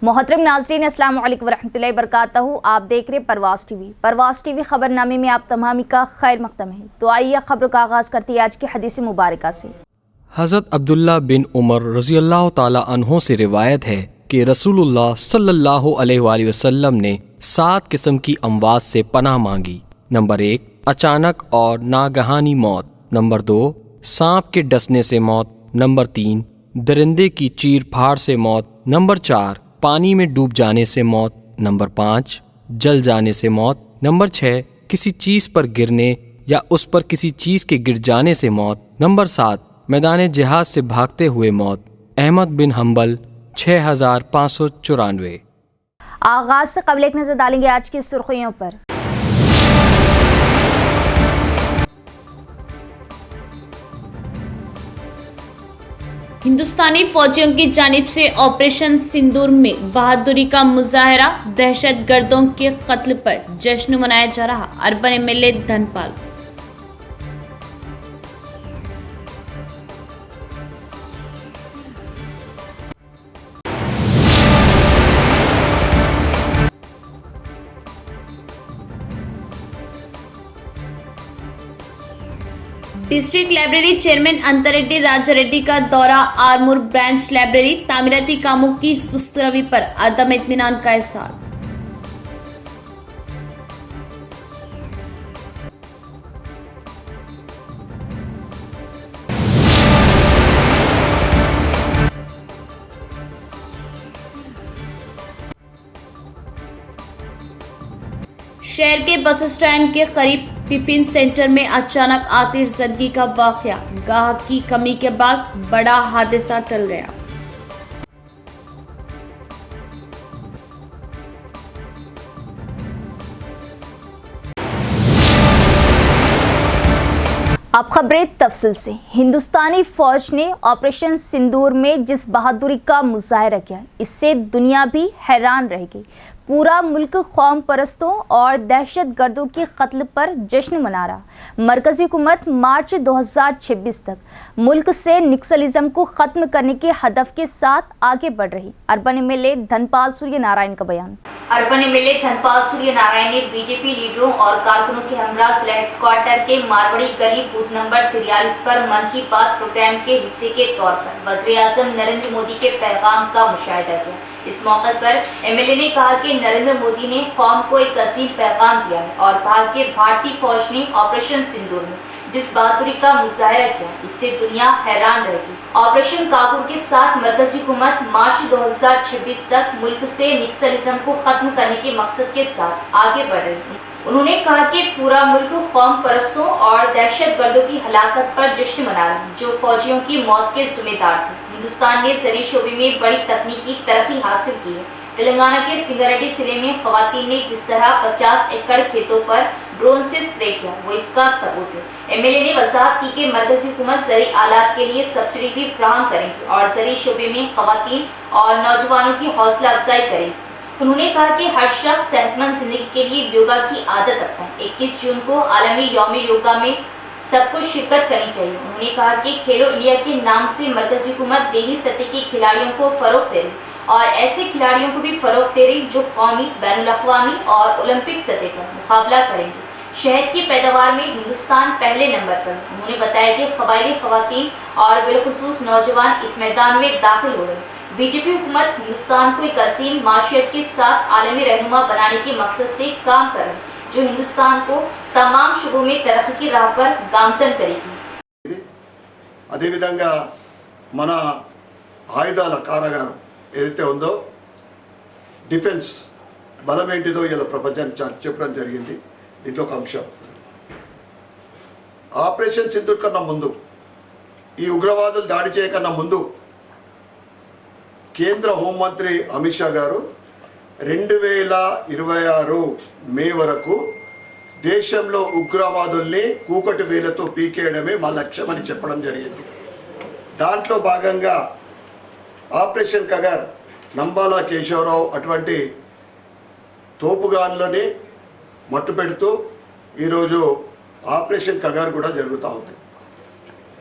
मोहतरम नाज़रीन, अस्सलाम वालेकुम वरहमतुल्लाहि वबरकातुहू। आप देख रहे परवाज़ टीवी। परवाज़ टीवी खबरनामे में आप तमामी का खैर मक़दम है। तो आइए खबरों का आगाज़ करते हैं आज की हदीस मुबारका से। हज़रत अब्दुल्ला बिन उमर रज़ी अल्लाह ताला अन्हो से रिवायत है कि रसूलुल्लाह सल्लल्लाहु अलैहि वसल्लम ने 7 किस्म की अमवात से पनाह मांगी। नंबर 1, अचानक और नागहानी मौत। नंबर 2, सांप के डसने से मौत। नंबर 3, दरिंदे की चीर फाड़ से मौत। नंबर 4, पानी में डूब जाने से मौत। नंबर 5, जल जाने से मौत। नंबर 6, किसी चीज़ पर गिरने या उस पर किसी चीज़ के गिर जाने से मौत। नंबर 7, मैदान जिहाद से भागते हुए मौत। अहमद बिन हम्बल 6594। आगाज से कबल एक नजर डालेंगे आज की सुर्खियों पर। हिंदुस्तानी फौजियों की जानिब से ऑपरेशन सिंदूर में बहादुरी का मुजाहरा, दहशत गर्दों के कत्ल पर जश्न मनाया जा रहा। Urban MLA Dhanpal. District library chairman Antareddy Rajareddy का दौरा। आरमूर ब्रांच लाइब्रेरी तामीराती कामों की सुस्त रवि पर अदम इत्मीनान का इज़हार। शहर के बस स्टैंड के करीब टिफिन सेंटर में अचानक आतिशज़दगी का वाक़या। गाहक की कमी के बाद बड़ा हादसा टल गया। अब खबरें तफसील से। हिंदुस्तानी फौज ने ऑपरेशन सिंदूर में जिस बहादुरी का मुजाहरा किया, इससे दुनिया भी हैरान रह गई। पूरा मुल्क कौम परस्तों और दहशत गर्दों के कत्ल पर जश्न मना रहा। मरकजी हुकूमत मार्च 2026 तक मुल्क से नक्सलिज्म को ख़त्म करने के हदफ के साथ आगे बढ़ रही। अर्बन एमएलए धनपाल सूर्य नारायण का बयान। अर्बन एमएलए धनपाल सूर्य नारायण ने बीजेपी लीडरों और कारकुनों के हमरा जिला हेडक्वार्टर के मारवाड़ी गली बूथ नंबर 43 पर मन की बात प्रोग्राम के हिस्से के तौर पर वज़ीर-ए-आज़म नरेंद्र मोदी के पैगाम का मुशाहिदा किया। इस मौके पर एमएलए ने कहा कि नरेंद्र मोदी ने कौम को एक अजीम पैगाम दिया है और कहा कि भारतीय फौज ने ऑपरेशन सिंदूर में जिस बहादुरी का मुजाहरा किया, इससे दुनिया हैरान रहेगी। ऑपरेशन काबुल के साथ मरकजी हुकूमत मार्च 2026 तक मुल्क से नक्सलिज्म को खत्म करने के मकसद के साथ आगे बढ़ रही है। उन्होंने कहा कि पूरा मुल्क कौम परस्तों और दहशत गर्दों की हलाकत पर जश्न मना रहा है, जो फौजियों की मौत के जिम्मेदार थे। हिंदुस्तान ने ज़री शोबे में बड़ी तकनीकी तरक्की हासिल की है। तेलंगाना के सिंगारेड्डी जिले में खवातीन ने जिस तरह 50 एकड़ खेतों पर ड्रोन से स्प्रे किया, वो इसका सबूत है। एमएलए ने वजाहत की कि मरकजी हुकूमत ज़री आलात के लिए सब्सिडी भी फराहम करेंगी और ज़री शोबे में खवातीन और नौजवानों की हौसला अफजाई करेंगी। उन्होंने कहा कि हर शख्स सेहतमंद जिंदगी के लिए योगा की आदत अपनाए। 21 जून को आलमी यौम योगा में सबको शिरकत करनी चाहिए। उन्होंने कहा कि खेलो इंडिया के नाम से मरकजी हुकूमत देही सतह के खिलाड़ियों को फरोग दे रही और ऐसे खिलाड़ियों को भी फरोग दे रही जो कौमी, बैनुल-अक़वामी और ओलंपिक सतह पर मुकाबला करेंगे। शहद की पैदावार में हिंदुस्तान पहले नंबर पर। उन्होंने बताया कि क़बायली ख़वातीन और बिलखुसूस नौजवान इस मैदान में दाखिल हो रहे हैं। बीजेपी हुकूमत हिंदुस्तान को एक असीम माशियत के साथ आलमी रहनुमा बनाने के मकसद से काम कर रही है, जो हिंदुस्तान को तमाम शुबों में तरक्की की राह पर गामजन करेगी। అదే విధంగా మన ఆయుధాల కారాగారం ఏదైతే ఉందో డిఫెన్స్ బలం ఏంటిదో ఇలా ప్రపంచానికి చెప్పడం జరిగింది. దీంట్లో ఒక అంశం ఆపరేషన్ సింధూర్ కన్నా ముందు, ఈ ఉగ్రవాదులు దాడి చేయకన్నా ముందు కేంద్ర హోంమంత్రి అమిత్ షా గారు 2026 మే వరకు దేశంలో ఉగ్రవాదుల్ని కూకటి వేలతో పీకేయడమే మా లక్ష్యం అని చెప్పడం జరిగింది. దాంట్లో భాగంగా ఆపరేషన్ కగర్, నంబాలా కేశవరావు అటువంటి తోపుగాన్లని మట్టు పెడుతూ ఈరోజు ఆపరేషన్ కగర్ కూడా జరుగుతూ ఉంది.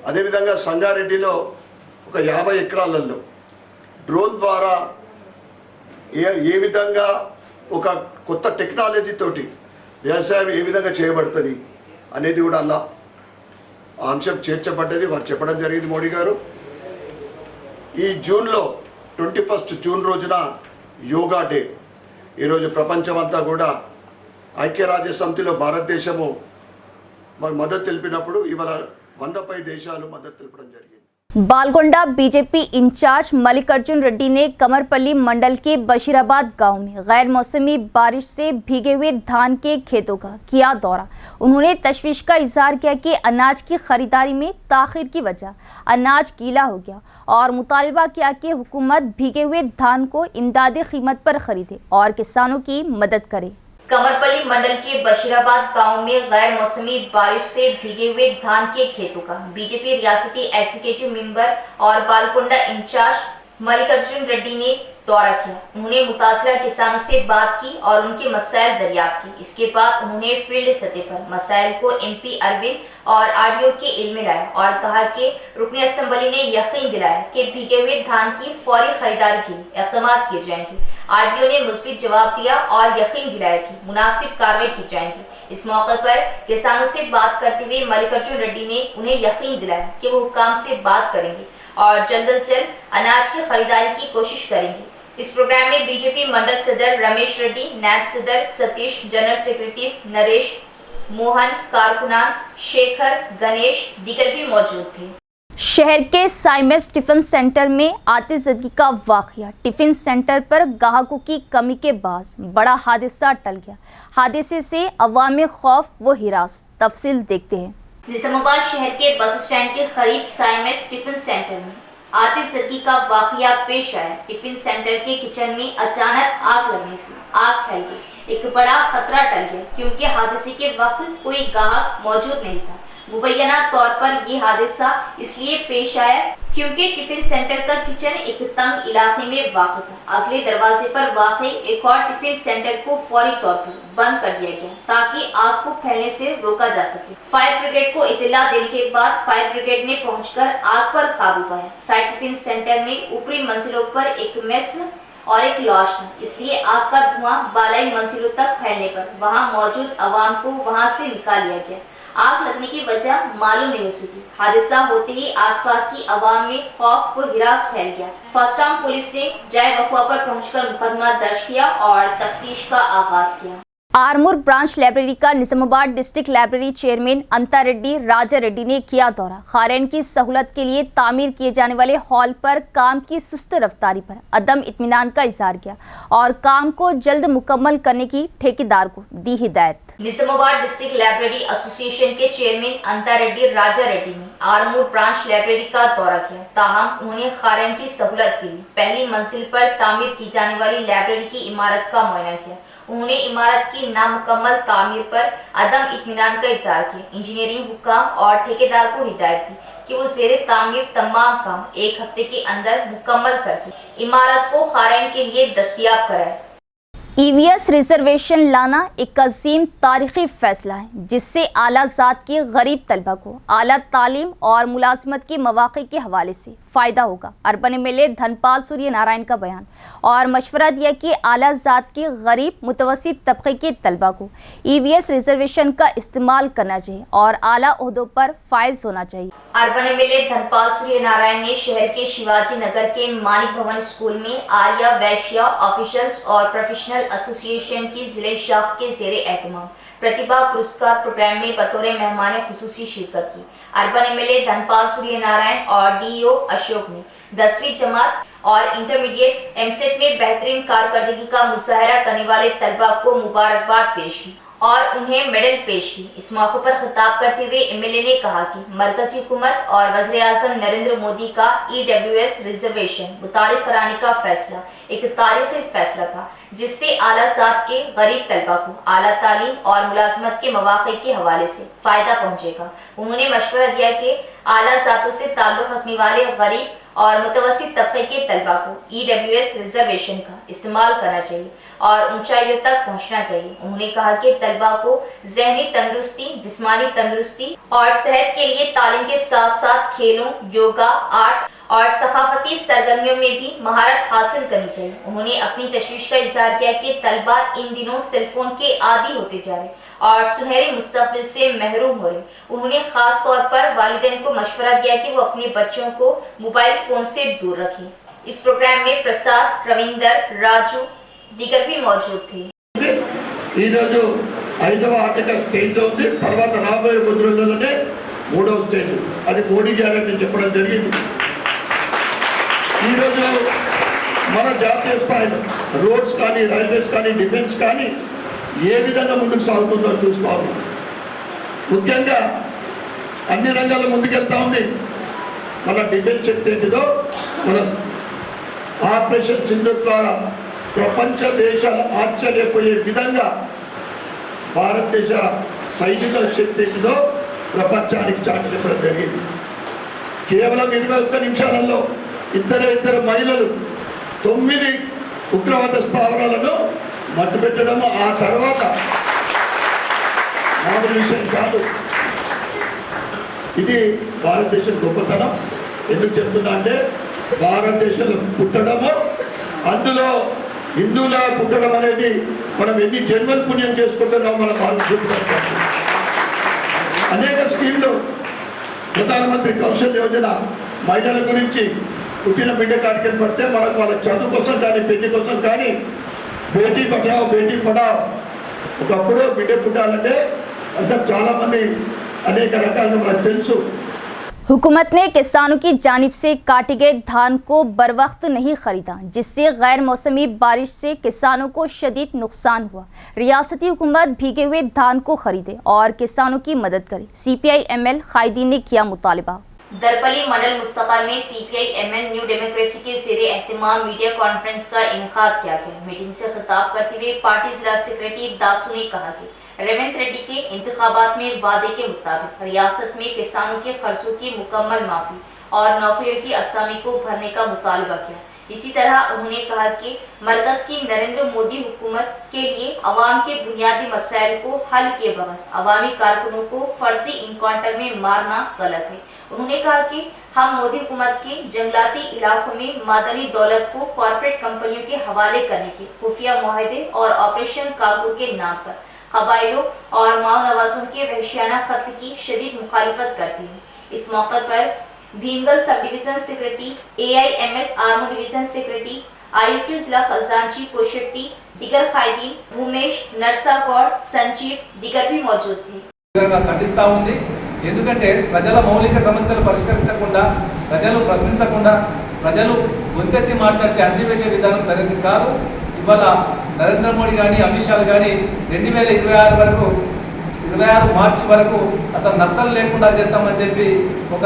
అదేవిధంగా సంగారెడ్డిలో ఒక 50 ఎకరాలలో డ్రోన్ ద్వారా ఏ విధంగా ఒక కొత్త టెక్నాలజీ తోటి వ్యవసాయం ఏ విధంగా చేయబడుతుంది అనేది కూడా అలా ఆ అంశం చేర్చబడ్డది. వారు చెప్పడం జరిగింది మోడీ గారు. ఈ జూన్లో 21 జూన్ రోజున యోగా డే. ఈరోజు ప్రపంచమంతా కూడా ఐక్యరాజ్య సమితిలో భారతదేశము మద్దతు తెలిపినప్పుడు ఇవాళ 100 పై దేశాలు మద్దతు తెలపడం జరిగింది. बालगोंडा बीजेपी इंचार्ज मल्लिकार्जुन रेड्डी ने कमरपल्ली मंडल के बशीराबाद गांव में गैर मौसमी बारिश से भीगे हुए धान के खेतों का किया दौरा। उन्होंने तशवीश का इजहार किया कि अनाज की खरीदारी में ताखिर की वजह अनाज गीला हो गया और मुतालबा किया कि हुकूमत भीगे हुए धान को इमदादी कीमत पर खरीदे और किसानों की मदद करे। कमरपल्ली मंडल के बशीराबाद गांव में गैर मौसमी बारिश से भीगे हुए धान के खेतों का बीजेपी रियासती एग्जीक्यूटिव मेंबर और बालगोंडा इंचार्ज मल्लिकार्जुन रेड्डी ने दौरा किया। उन्होंने मुतासरा किसानों से बात की और उनके मसाइल दरियाफ्त की। इसके बाद उन्होंने फील्ड सतह पर मसाइल को एमपी अरविंद और आरडीओ के इल्म में लाया और कहा कि रुकन असम्बली ने यकीन दिलाया कि भीगे हुए धान की फौरी खरीदारी के लिए इक़दाम किए जाएंगे। आरडीओ ने मुस्बित जवाब दिया और यकीन दिलाया कि मुनासिब कार्रवाई की जाएगी। इस मौके पर किसानों से बात करते हुए मल्लिकार्जुन रेड्डी ने उन्हें यकीन दिलाया कि वो हुक्काम से बात करेंगे और जल्द से जल्द अनाज की खरीदारी की कोशिश करेंगे। इस प्रोग्राम में बीजेपी मंडल सदर रमेश रेड्डी, नायब सदर सतीश, जनरल सेक्रेटरीज नरेश, मोहन, कारकुनान शेखर, गणेश दीगर भी मौजूद थे। शहर के साइमस टिफिन सेंटर में आतिशबाजी का वाकया। टिफिन सेंटर पर ग्राहकों की कमी के बाद बड़ा हादसा टल गया। हादसे से अवाम में खौफ व हिरास। तफसील देखते हैं। निजामाबाद शहर के बस स्टैंड के करीब साइमस टिफिन सेंटर में आतिशबाजी का वाकया पेश आया। टिफिन सेंटर के किचन में अचानक आग लगने से आग फैल गई। एक बड़ा खतरा टल गया क्योंकि हादसे के वक्त कोई ग्राहक मौजूद नहीं था। मुबैना तौर पर ये हादसा इसलिए पेश आया क्योंकि टिफिन सेंटर का किचन एक तंग इलाके में वाक़ था। अगले दरवाजे पर वाक़ एक और टिफिन सेंटर को फौरी तौर पर बंद कर दिया गया ताकि आग को फैलने से रोका जा सके। फायर ब्रिगेड को इत्तला देने के बाद फायर ब्रिगेड ने पहुंचकर आग पर काबू पाया। साइड टिफिन सेंटर में ऊपरी मंजिलों पर एक मेस और एक लॉज था, इसलिए आग का धुआं बालाई मंजिलों तक फैलने पर वहां मौजूद अवाम को वहां से निकाल लिया गया। आग लगने की वजह मालूम नहीं हो सकी। हादसा होते ही आसपास की आवाम में खौफ व हिरास फैल गया। फर्स्ट टाउन पुलिस ने जय वक़वा पर पहुंचकर मुकदमा दर्ज किया और तफ्तीश का आगाज किया। आरमूर ब्रांच लाइब्रेरी का निजामाबाद डिस्ट्रिक्ट लाइब्रेरी चेयरमैन अंता रेड्डी राजा रेड्डी ने किया दौरा। खारैन की सहूलत के लिए तामीर किए जाने वाले हॉल पर काम की सुस्त रफ्तारी पर अदम इत्मीनान का इजहार किया और काम को जल्द मुकम्मल करने की ठेकेदार को दी हिदायत। निजामाबाद डिस्ट्रिक्ट लाइब्रेरी एसोसिएशन के चेयरमैन अंता रेड्डी राजा रेड्डी ने आरमूर ब्रांच लाइब्रेरी का दौरा किया। ताहम उन्होंने खारैन की सहूलत के लिए पहली मंजिल पर तामीर की जाने वाली लाइब्रेरी की इमारत का मुआयना किया। उन्होंने इमारत की नामुकम्मल तामीर पर अदम इत्मीनान का इजहार किया। इंजीनियरिंग हुक्काम और ठेकेदार को हिदायत दी कि वो ज़ेरे तामीर तमाम काम एक हफ्ते के अंदर मुकम्मल करके इमारत को खारैन के लिए दस्तयाब कराए। ईवीएस रिजर्वेशन लाना एक अजीम तारीखी फैसला है जिससे आला ज़ात की गरीब तलबा को आला तालीम और मुलाजमत के मौक़े के हवाले से फ़ायदा होगा। अर्बन एमएलए धनपाल सूर्य नारायण का बयान और मशवरा दिया कि आला ज़ात के गरीब मुतवस्सित तबके के तलबा को ईवीएस रिजर्वेशन का इस्तेमाल करना चाहिए और आला ओहदों पर फायज होना चाहिए। अर्बन एमएलए धनपाल सूर्य नारायण ने शहर के शिवाजी नगर के मानिक भवन स्कूल में आर्या वैश्या ऑफिशियल्स और प्रोफेशनल एसोसिएशन की जिले शाख के ज़ेरे एहतमाम प्रतिभा पुरस्कार प्रोग्राम में बतौर मेहमान खुसूसी शिरकत की। अर्बन एमएलए धनपाल सूर्य नारायण और डीईओ अशोक ने 10वीं जमात और इंटरमीडिएट एमसेट में बेहतरीन कारकर्दगी का मुजाहरा करने वाले तलबा को मुबारकबाद पेश की और उन्हें मेडल पेश की। इस मौके पर खिताब करते हुए एमएलए ने कहा कि मरकजी हुकूमत और वज़ीर आज़म नरेंद्र मोदी का ईडब्ल्यूएस रिजर्वेशन मुतारिफ कराने का फैसला एक तारीखी फैसला था जिससे आला ज़ात के गरीब तलबा को आला तालीम और मुलाजमत के मौक़े के हवाले से फ़ायदा पहुँचेगा। उन्होंने मशवरा दिया कि आला ज़ातों से ताल्लुक़ रखने वाले गरीब और मुतवस्सित तबके के तलबा को ईडब्ल्यूएस रिजर्वेशन का इस्तेमाल करना चाहिए और ऊंचाइयों तक पहुंचना चाहिए। उन्होंने कहा कि तलबा को ज़हनी तंदुरुस्ती, जिस्मानी तंदुरुस्ती और सेहत के लिए तालीम के साथ साथ खेलों, योगा, आर्ट और सकाफती सरगर्मियों में भी महारत हासिल करनी चाहिए। उन्होंने अपनी तशवीश का इजहार किया कि तलबा इन दिनों सेलफोन के आदी होते जा रहे और सुनहरे मुस्तकबिल से महरूम हो रहे। उन्होंने खास तौर पर वालिदैन को मशवरा दिया कि वो अपने बच्चों को मोबाइल फोन से दूर रखें। इस प्रोग्राम में प्रसाद, रविंदर, राजू दीगर भी मौजूद थे। ఈరోజు 5వ ఆర్టికల్ స్టేజ్లో ఉంది. తర్వాత రాబోయే రోజుల్లోనే 3వ స్టేజ్, అది మోడీ గ్యారెంటీ చెప్పడం జరిగింది. ఈరోజు మన జాతీయ స్థాయిలో రోడ్స్ కానీ, రైల్వేస్ కానీ, డిఫెన్స్ కానీ ఏ విధంగా ముందుకు సాగుతుందో చూసుకోవాలి. ముఖ్యంగా అన్ని రంగాల్లో ముందుకెళ్తా ఉంది. మన డిఫెన్స్ శక్తి ఏంటిదో, మన ఆపరేషన్ సింధూర్ ద్వారా ప్రపంచ దేశాలు ఆశ్చర్యపోయే విధంగా భారతదేశ సైనిక శక్తి ఏంటిదో ప్రపంచానికి చాటి చెప్పడం జరిగింది. కేవలం 21 నిమిషాలలో ఇద్దరు మహిళలు 9 ఉగ్రవాద స్థావరాలను మట్టుపెట్టడము, ఆ తర్వాత మామూలు విషయం కాదు. ఇది భారతదేశం గొప్పతనం. ఎందుకు చెప్తున్నా అంటే భారతదేశంలో పుట్టడము, అందులో హిందువులా పుట్టడం అనేది మనం ఎన్ని జన్మలు పుణ్యం చేసుకుంటున్నాం మన భారతదేశం. అనేక స్కీమ్లు, ప్రధానమంత్రి కౌశల్ యోజన మహిళల గురించి, పుట్టిన బిడ్డ కాడికి పడితే మనకు వాళ్ళ చదువు కోసం కానీ, పెళ్లి కోసం కానీ, బేటీ బచావో బేటీ పడావో. ఒకప్పుడు బిడ్డ పుట్టాలంటే అంటే చాలామంది అనేక రకాలుగా మనకు తెలుసు. हुकूमत ने किसानों की जानिब से काटे गए धान को बरवक्त नहीं खरीदा, जिससे गैर मौसमी बारिश से किसानों को शदीद नुकसान हुआ। रियासती हुकूमत भीगे हुए धान को खरीदे और किसानों की मदद करे। CPI-ML कायदीन ने किया मुतालबा। दरपली मंडल मुस्तकाल में CPI-ML न्यू डेमोक्रेसी के ज़ेरे एहतमाम मीडिया कॉन्फ्रेंस का इनेकाद किया गया। मीटिंग से खिताब करते हुए पार्टी जिला सेक्रेटरी दासू ने कहा कि रेवंत रेड्डी के इंतखाबात में वादे के मुताबिक रियासत में किसानों के खर्चों की मुकम्मल माफी और नौकरियों की असामी को भरने का मुतालबा किया। इसी तरह उन्होंने कहा कि मरकज की नरेंद्र मोदी हुकूमत के लिए अवाम के बुनियादी मसाइल को हल किए बगैर अवामी कारकुनों को फर्जी इनकाउंटर में मारना गलत है। उन्होंने कहा कि हम मोदी हुकूमत के जंगलाती इलाकों में मादनी दौलत को कॉरपोरेट कंपनियों के हवाले करने के खुफिया मुआहदे और ऑपरेशन काबू के नाम पर कबाइलों और माओ नवाजों के वहशियाना कत्ल की शदीद मुखालिफत करती है। इस मौके पर Bheemgal sub division secretary, AIMS Armo division secretary, IFTU जिला खजांची कोशेट्टी, दिगर कायदीन, भूमेश, नरसागौड़, संजीव दिगर भी मौजूद थे। ఖండిస్తా ఉంది. ఎందుకంటే ప్రజల మౌలిక సమస్యలు పరిష్కరించకుండా, ప్రజలు ప్రశ్నించకుండా, ప్రజలు గొంతెత్తి మాట్లాడితే అణచివేసే విధానం సరైనది కాదు. ఇవాళ నరేంద్ర మోడీ కానీ, అమిత్ షా కానీ 2026 వరకు 26 మార్చి వరకు అసలు నక్సల్ లేకుండా చేస్తామని చెప్పి ఒక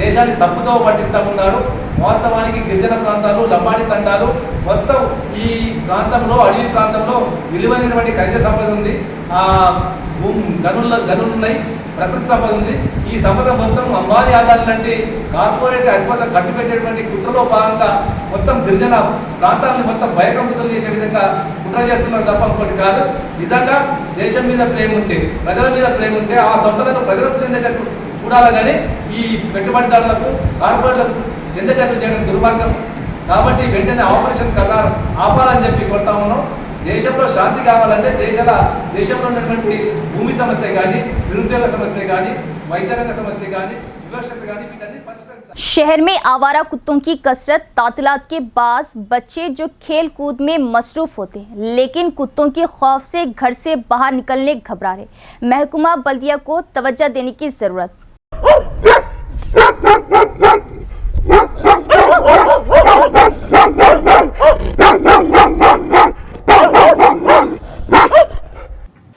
దేశాన్ని తప్పుతో పట్టిస్తామన్నారు. వాస్తవానికి గిరిజన ప్రాంతాలు, లంబాడి తండాలు మొత్తం ఈ ప్రాంతంలో, అడవి ప్రాంతంలో విలువైనటువంటి ఖనిజ సంపద ఉంది. ఆ గనులు ఉన్నాయి, ప్రకృతి సంపద ఉంది. ఈ సంపద మొత్తం అంబానీ ఆధార్ లాంటి కార్పొరేట్ అధిపతులు కట్టిపెట్టేటువంటి కుట్రలో భాగంగా మొత్తం గిరిజన ప్రాంతాలను మొత్తం భయకంపితులు చేసే విధంగా కుట్ర చేస్తున్నారు తప్ప ఇంకోటి కాదు. నిజంగా దేశం మీద ప్రేమ ఉంటే, ప్రజల మీద ప్రేమ ఉంటే ఆ సంపదను ప్రజలకు చెందేటట్టు చూడాలి. కానీ ఈ పెట్టుబడిదారులకు, కార్పొరేట్లకు చెందేటట్టు చేయడం దుర్మార్గం. కాబట్టి వెంటనే ఆపరేషన్ కగారు ఆపాలని చెప్పి కొడతా ఉన్నాం. దేశంలో శాంతి కావాలంటే దేశంలో ఉన్నటువంటి భూమి సమస్య కానీ, నిరుద్యోగ సమస్య కానీ, వైద్య రంగ సమస్య కానీ, వివక్షత కానీ వీటన్ని పరిష్కరించాలి. शहर में आवारा कुत्तों की कसरत, तातिलात के बाज बच्चे जो खेल कूद में मसरूफ होते हैं, लेकिन कुत्तों के खौफ से घर से बाहर निकलने घबरा रहे। महकमा बल्दिया को तवज्जो देने की जरूरत।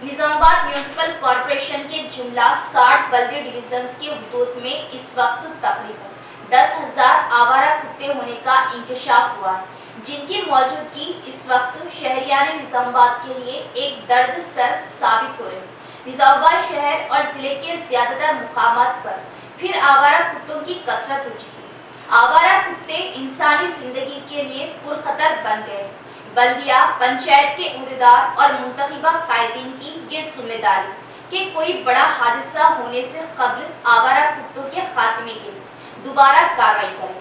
निजामाबाद म्यूनिसिपल कॉर्पोरेशन के जुमला 60 बल्दी डिविजन्स के हुदूद में इस वक्त तकरीबन 10,000 आवारा कुत्ते होने का इंकशाफ हुआ है, जिनकी मौजूदगी इस वक्त शहरियान निजामाबाद के लिए एक दर्द सर साबित हो रही है। निजामाबाद शहर और जिले के ज्यादातर मुकामात पर फिर आवारा कुत्तों की कसरत हो चुकी है। आवारा कुत्ते इंसानी जिंदगी के लिए पुरखतर बन गए। बल्दिया पंचायत के उहदेदार और मुंतखबा कायदीन की ये जिम्मेदारी कि कोई बड़ा हादसा होने से कबल आवारा कुत्तों के खात्मे के लिए दोबारा कार्रवाई करें।